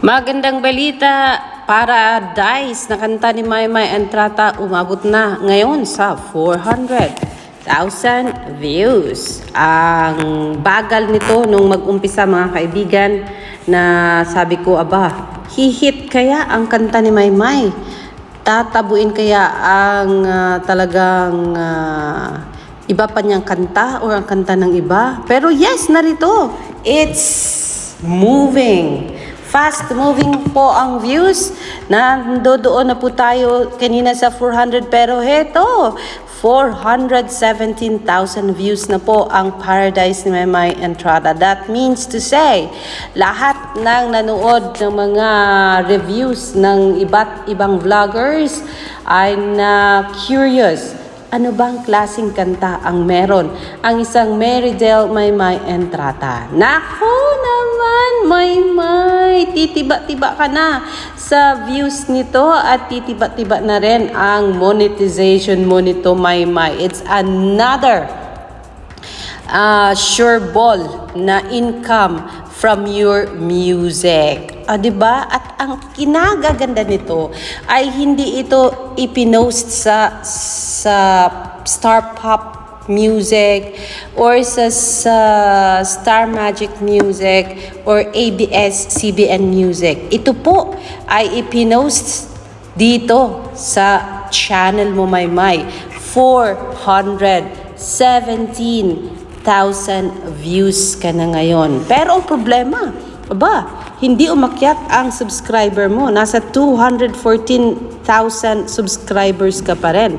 Magandang balita, Paradise na kanta ni Maymay Entrata umabot na ngayon sa 400,000 views. Ang bagal nito nung mag-umpisa mga kaibigan na sabi ko, aba, hihit kaya ang kanta ni Maymay? Tatabuin kaya ang talagang iba pa niyang kanta o ang kanta ng iba? Pero yes, narito. It's moving. Fast moving po ang views. Nandoon na po tayo kanina sa 400 pero heto, 417,000 views na po ang Paradise ni Maymay Entrata. That means to say, lahat ng nanood ng mga reviews ng iba't ibang vloggers ay na-curious. Ano bang klaseng kanta ang meron ang isang Marydel Maymay Entrata? Nako naman, Maymay! Titiba-tiba ka na sa views nito at titiba-tiba na rin ang monetization mo nito, Maymay. It's another sure ball na income from your music. Diba? At ang kinagaganda nito ay hindi ito ipinost sa Star Pop Music or sa Star Magic Music or ABS-CBN Music. Ito po ay ipinost dito sa channel mo, Maymay. 417,000 views ka na ngayon. Pero ang problema, hindi umakyat ang subscriber mo. Nasa 214,000 subscribers ka pa rin.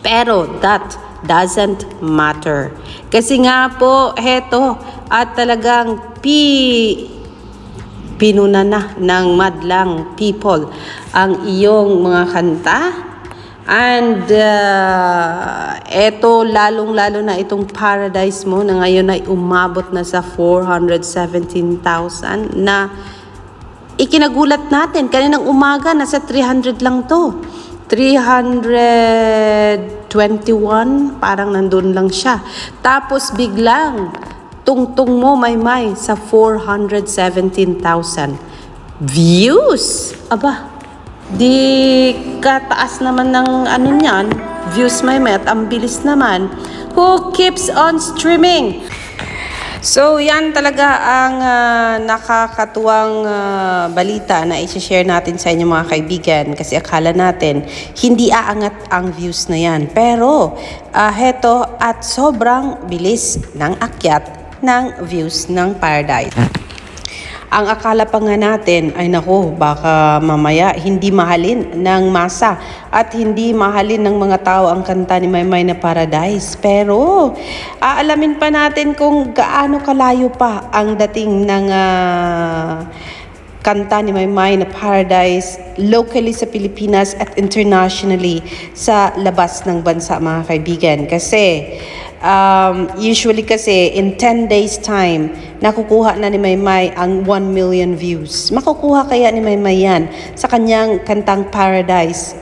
Pero that doesn't matter. Kasi nga po, heto, at talagang pinuna na ng madlang people ang iyong mga kanta. And eto, lalong-lalo na itong Paradise mo na ngayon ay umabot na sa 417,000 na ikinagulat natin. Kaninang umaga, nasa 300 lang to. 321, parang nandun lang siya. Tapos biglang, tungtong mo, Maymay, sa 417,000 views. Di kataas naman ng ano niyan, views, Maymay, at ang bilis naman. Who keeps on streaming? So, yan talaga ang nakakatuwang balita na i-share natin sa inyo mga kaibigan. Kasi akala natin, hindi aangat ang views na yan. Pero, heto, at sobrang bilis ng akyat ng views ng Paradise. Ang akala pa nga natin ay nako, baka mamaya hindi mahalin ng masa at hindi mahalin ng mga tao ang kanta ni Maymay na Paradise. Pero aalamin pa natin kung gaano kalayo pa ang dating ng kanta ni Maymay na Paradise locally sa Pilipinas at internationally sa labas ng bansa mga kaibigan. Kasi usually kasi in 10 days time nakukuha na ni Maymay ang 1 million views. Makukuha kaya ni Maymay yan sa kanyang kantang Paradise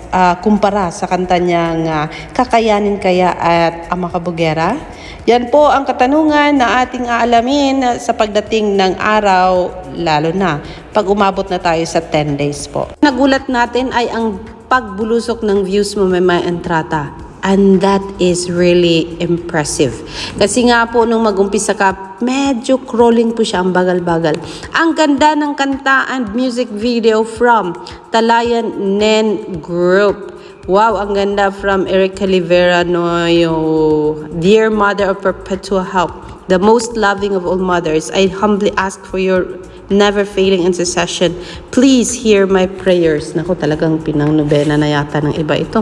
kumpara sa kanta niyang Kakayanin Kaya at Ama Kabugera? Yan po ang katanungan na ating aalamin sa pagdating ng araw, lalo na pag umabot na tayo sa 10 days po. Nagulat natin ay ang pagbulusok ng views mo, Maymay Entrata. And that is really impressive. Kasi nga po nung mag-umpisa ka, medyo crawling po siya, ang bagal-bagal. Ang ganda ng kanta and music video from Talayan Nen Group. Wow, ang ganda from Erica Rivera Noyo. Dear Mother of Perpetual Help, the most loving of all mothers, I humbly ask for your never failing intercession. Please hear my prayers. Naku, talagang pinang-nobena na yata ng iba ito.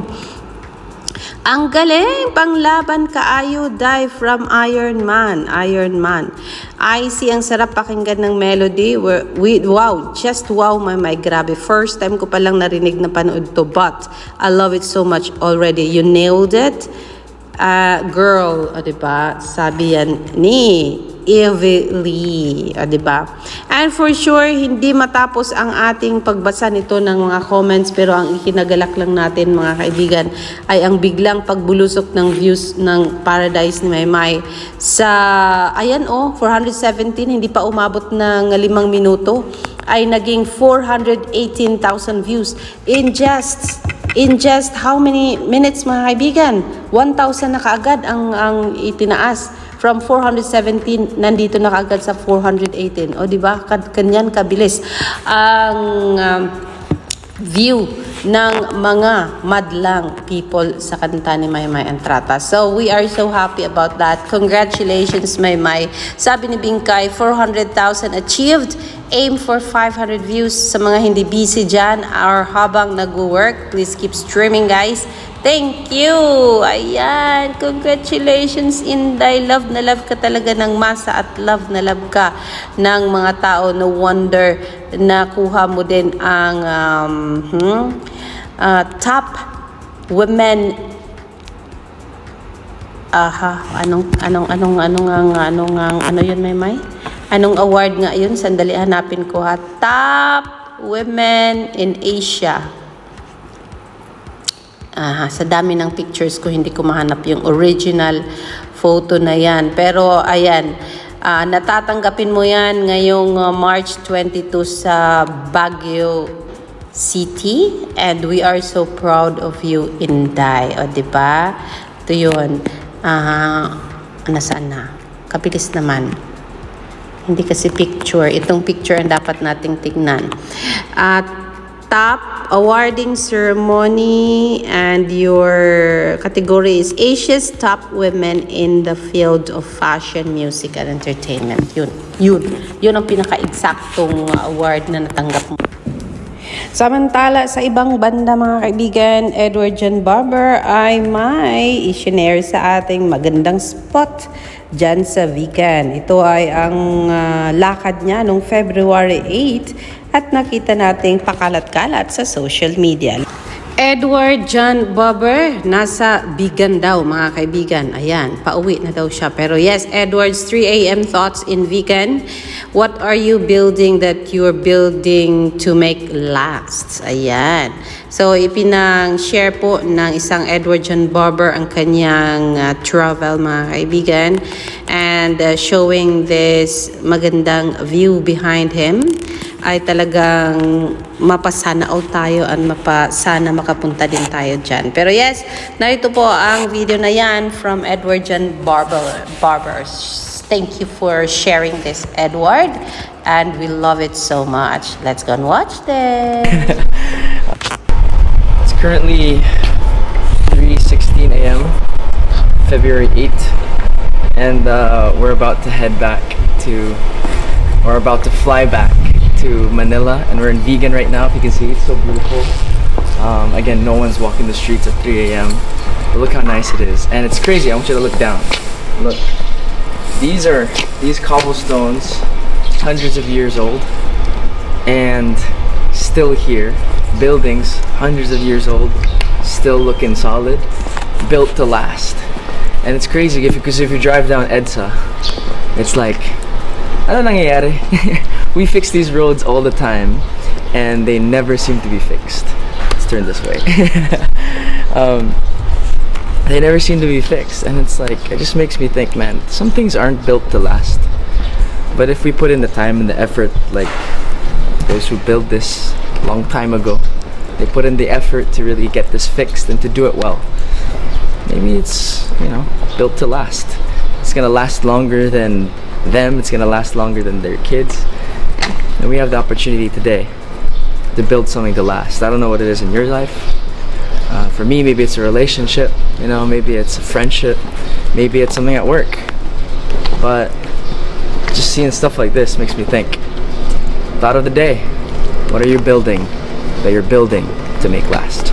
Ang galing, panglaban kaayo, die from Iron Man. Iron Man. I see, ang sarap pakinggan ng melody. Wow, just wow, Maymay, grabe. First time ko palang narinig na panood to, but I love it so much already. You nailed it. Girl, diba? Sabi yan ni Evie Lee, diba? And for sure, hindi matapos ang ating pagbasa nito ng mga comments, pero ang ikinagalak lang natin mga kaibigan ay ang biglang pagbulusok ng views ng Paradise ni Maymay sa, ayan 417, hindi pa umabot ng 5 minuto. ay naging 418,000 views in just how many minutes, mga kaibigan? 1,000 na kaagad ang itinaas. From 417, nandito na kaagad sa 418. O, diba? Kanyan kabilis ang view ng mga madlang people sa kanta ni Maymay Entrata. So, we are so happy about that. Congratulations, Maymay. Sabi ni Bingkay, 400,000 achieved. Aim for 500 views. Sa mga hindi busy dyan or habang nag-work, please keep streaming, guys. Thank you! Ayan! Congratulations, Inday! Love na love ka talaga ng masa at love na love ka ng mga tao. No wonder nakuha mo din ang top women. Ano yun, Maymay? Anong award nga yun? Sandali, hanapin ko ha. Top women in Asia. Sa dami ng pictures ko, hindi ko mahanap yung original photo na yan. Pero, ayan, natatanggapin mo yan ngayong March 22 sa Baguio City. And we are so proud of you, Inday. O, diba? Ito yun. Nasaan na? Kabilis naman. Hindi kasi picture. Itong picture ang dapat nating tignan. Top awarding ceremony, and your category is Asia's top women in the field of fashion, music, and entertainment. Yun ang pinaka-eksaktong award na natanggap mo. Samantala, sa ibang banda, mga kaibigan, Edward John Barber ay may i-share sa ating magandang spot dyan sa Vigan. Ito ay ang lakad niya noong February 8 at nakita nating pakalat-kalat sa social media. Edward John Barber, nasa Vigan daw, mga kaibigan. Ayan, pauwi na daw siya. Pero yes, Edward's 3 a.m. thoughts in Vigan. What are you building that you're building to make last? Ayan. So, ipinang-share po ng isang Edward John Barber ang kanyang travel, mga kaibigan. And showing this magandang view behind him ay talagang mapasana all tayo at mapasana makapunta din tayo dyan. Pero yes, narito po ang video na yan from Edward John Barber. Thank you for sharing this, Edward. And we love it so much. Let's go and watch this. It's currently 3:16 a.m. February 8th. And we're about to head back to, or about to fly back to Manila, and we're in Vigan right now. If you can see, it's so beautiful. Again, no one's walking the streets at 3 a.m. but look how nice it is, and it's crazy. I want you to look down. Look, these cobblestones, hundreds of years old and still here. Buildings hundreds of years old, still looking solid, built to last. And it's crazy because if you drive down EDSA, it's like, ano nangyayari? We fix these roads all the time, and they never seem to be fixed. Let's turn this way. They never seem to be fixed, and it's like, it just makes me think, man, some things aren't built to last. But if we put in the time and the effort, like those who built this a long time ago, they put in the effort to really get this fixed and to do it well. Maybe it's, you know, built to last. It's gonna last longer than them, it's gonna last longer than their kids. And we have the opportunity today to build something to last. I don't know what it is in your life. For me, maybe it's a relationship, you know, maybe it's a friendship, maybe it's something at work. But just seeing stuff like this makes me think. Thought of the day, what are you building that you're building to make last?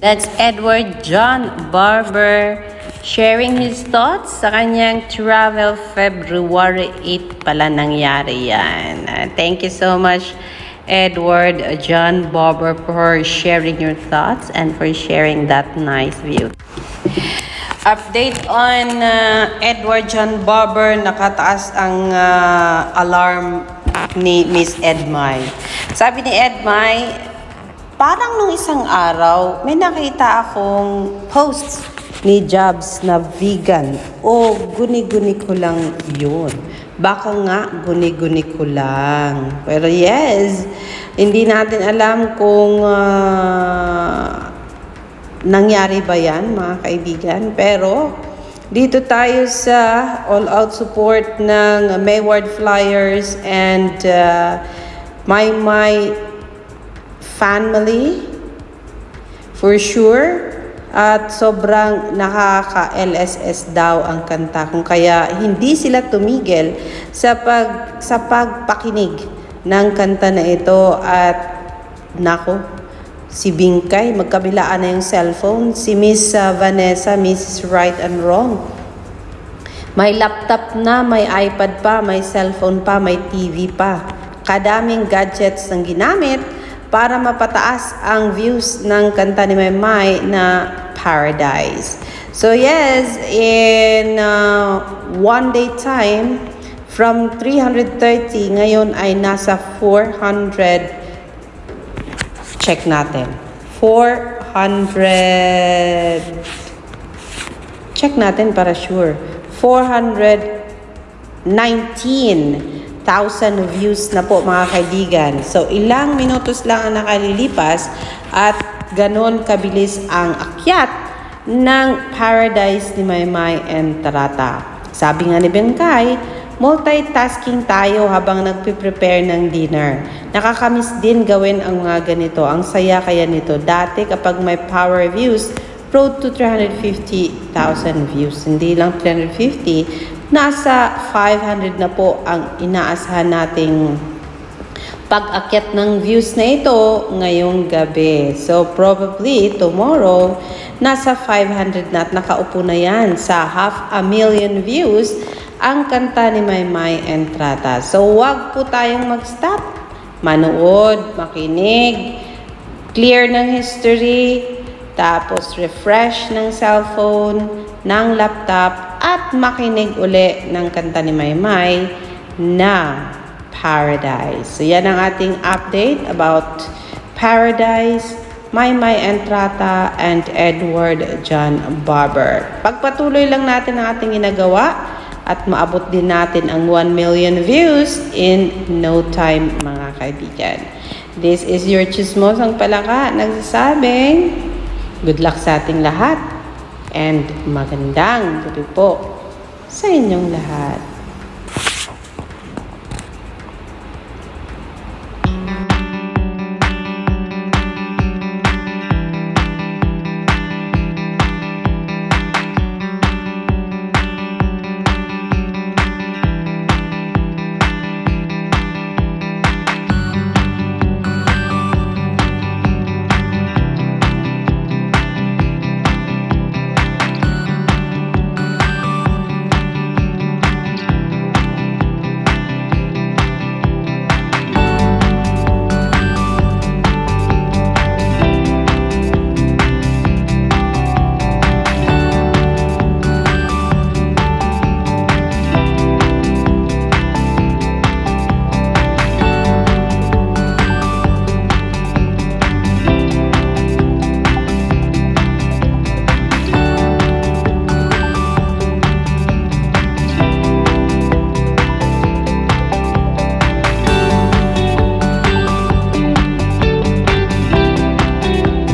That's Edward John Barber sharing his thoughts sa kanyang travel. February 8 pala nangyari yan. Thank you so much, Edward John Barber, for sharing your thoughts and for sharing that nice view. Update on Edward John Barber. Nakataas ang alarm ni Miss Edmay. Sabi ni Edmay, parang nung isang araw, may nakita akong posts ni Jobs na vegan. O, guni-guni ko lang yun. Baka nga guni-guni ko lang. Pero yes, hindi natin alam kung nangyari ba yan, mga kaibigan. Pero dito tayo sa all-out support ng Mayward Flyers and my family for sure. At sobrang nakaka-LSS daw ang kanta, kung kaya hindi sila tumigil sa pagpakinig ng kanta na ito. At nako, si Bingkay, magkabilaan na yung cellphone. Si Miss Vanessa, Mrs. Right and Wrong, may laptop na, may iPad pa, may cellphone pa, may TV pa. Kadaming gadgets ng ginamit para mapataas ang views ng kanta ni Maymay na Paradise. So yes, in one day time, from 330, ngayon ay nasa 400. Check natin. 400. Check natin para sure. 419,000 views na po, mga kaibigan. So ilang minutos lang ang nakalilipas at ganon kabilis ang akyat ng Paradise ni Maymay and Tarata. Sabi nga ni Bengkay, multitasking tayo habang nagpe-prepare ng dinner. Nakakamiss din gawin ang mga ganito. Ang saya kaya nito. Dati kapag may power views, road to 350,000 views. Hindi lang 350, nasa 500 na po ang inaasahan nating pag-akyat ng views na ito ngayong gabi. So probably tomorrow, nasa 500 na at nakaupo na yan sa 500,000 views ang kanta ni Maymay and Tarata. So wag po tayong mag-stop. Manood, makinig, clear ng history, tapos refresh ng cellphone, ng laptop, at makinig uli ng kanta ni Maymay na Paradise. So yan ang ating update about Paradise, Maymay and Tarata, and Edward John Barber. Pagpatuloy lang natin ang ating ginagawa at maabot din natin ang 1 million views in no time, mga kaibigan. This is your Chismosang Palaka nagsasabing good luck sa ating lahat and magandang gabi po sa inyong lahat.